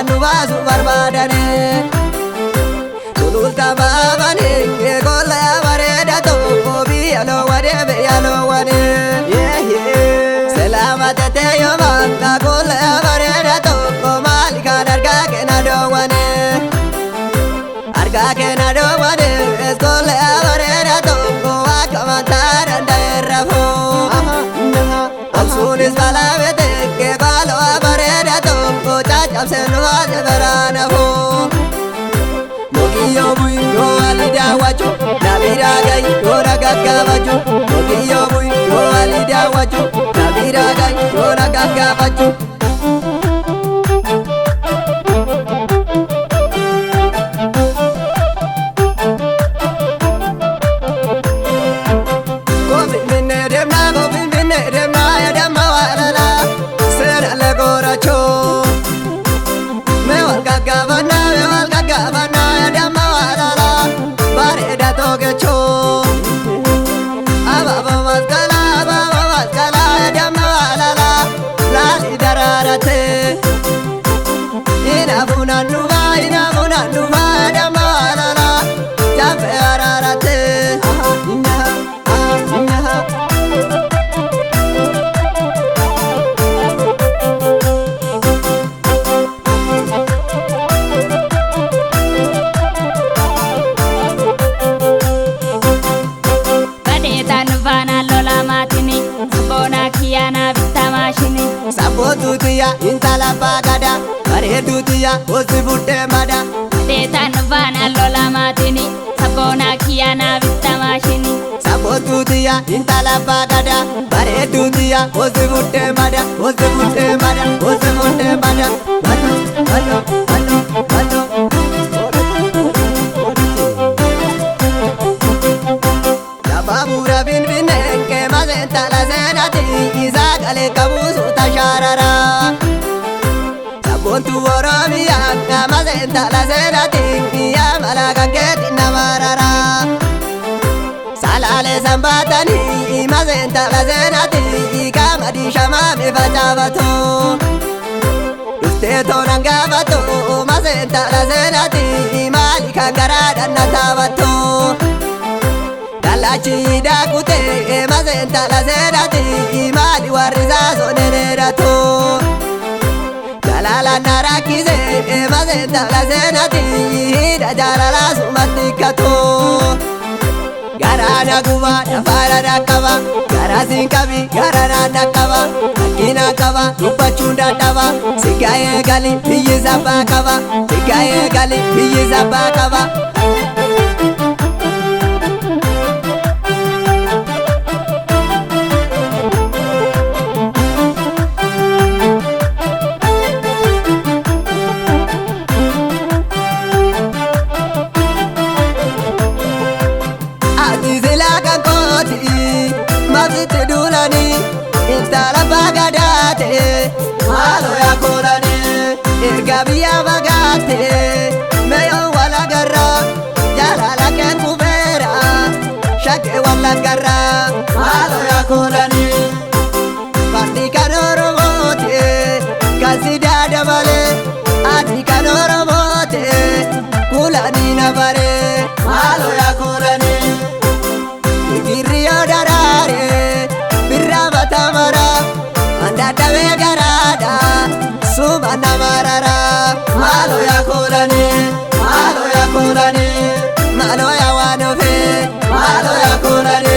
nu baasu barbaadani sululta baabani gola bareeda tokko biyya loowwane selaamata ta'e maqaa gola bareeda tokko maali kan argaa kenna doowwane gola bareeda tokko akka mataa danda'e rafuu absuunis balaamete keeqaaloo bareeda tokko caccabsee nu baase baraanafuu Mokiyo bui yo ali dawachu Nabira gai yo nagagabachu Mokiyo bui yo ali dawachu Nabira gai yo nagagabachu Gofin binne demna ya demma walala Sera le goracho Me wal gagabana Adama walala Bareda togecho Ababa maskala Adama walala Lali dararate Inabuna nuba Adama walala Jambe ararate Sabotu tiya intala bagada bareedu tiya osi butte mada Deetan vana lola matini sabona kiyana bitta mashini Sabotu tiya intala bagada bareedu tiya osi butte mada Hello Babura bin ke mazenta la zenati izagale kabusu tasharara Sabontu oromia ka mazenta la zenati ya malaga geti namarara Salale sambatani mazenta la zenati kamadi shamame fajabato Usteto nangabato mazenta la zenati malika garada natabato Dalachi dakute mazenta la zerati mali wariza sonererato Dalala narakize mazenta la zerati dajalala sumatikato Garana guba nafara nakaba garasin kabi garana nakaba akina kaba upachunda daba sigaye gali biyiza bakaba Mabite dulani intala bagadate malo ya kolani irgabiya bagate meyo wala garra jalala ke kubera shake wala garra malo ya kolani pasti kanoro mote kasida dabale ati kanoro mote kulani na bare malo ya kolani Giriyo darare birraba tamara andada vegarada subana marara malo ya kolani malo ya wanofe malo ya kolani